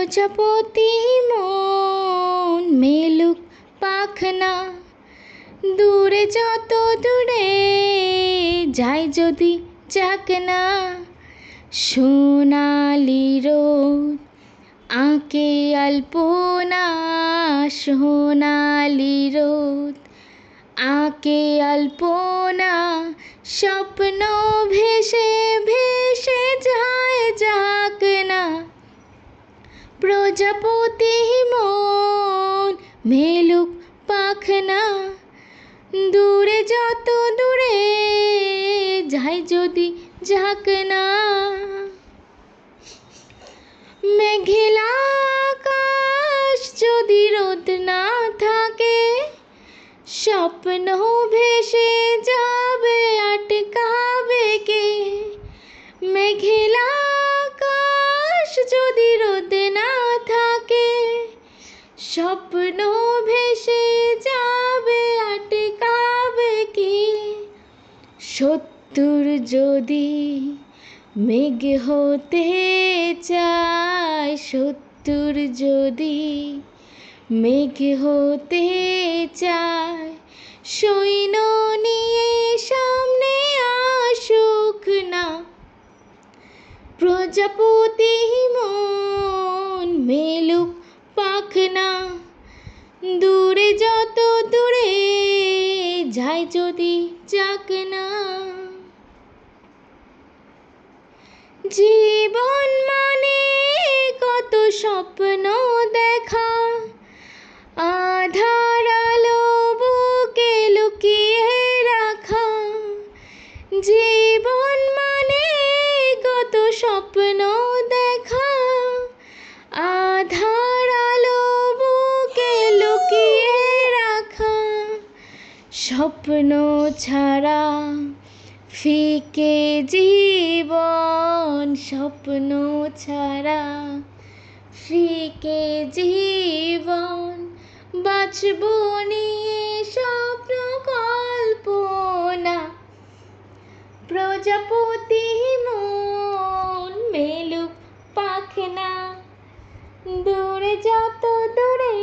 প্রজাপতি মন মেলুক পাখনা, দূরে যত দূরে যায় যদি যাক না। সোনালি রোদ আঁকে আলপনা, সোনালি রোদ আঁকে আলপনা, স্বপ্ন ভেসে ভেসে যায় যাক না। প্রজাপতি মন মেলুক পাখনা, দূরে যত দূরে যায় যদি যাক না। মেঘলা আকাশ যদি রোদ না থাকে, স্বপ্ন ভেসে যাবে আটকাবে কে। মেঘলা আকাশ যদি রোদ না থাকে, স্বপ্ন ভেসে যাবে আটকাবে কে। শত্রুর যদি মেঘ হতে চায়, শত্রুর যদি মেঘ হতে চায়, সৈন্য নিয়ে সামনে আসুক না। প্রজাপতি মন মেলুক পাখনা, দূরে যত দূরে যায় যদি যাক না। জীবন মানে কত স্বপ্ন দেখা, আধার আলো বুকে লুকিয়ে রাখা। জীবন মানে কত স্বপ্ন দেখা, আধার আলো বুকে লুকিয়ে রাখা। স্বপ্ন ছাড়া ফিকে জীবন, স্বপ্ন ছাড়া ফিকে জীবন। বাঁচবো নিয়ে স্বপ্ন কল্পনা। প্রজাপতি মন মেলুক পাখনা, দূরে যত দূরে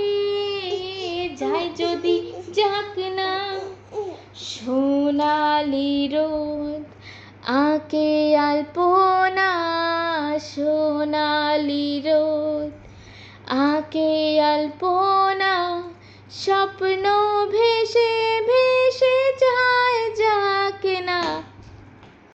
যায় যদি যাক না। সোনালি রোদ আঁকে আলপনা, সোনালি রোদ আঁকে আলপনা, স্বপ্ন ভেসে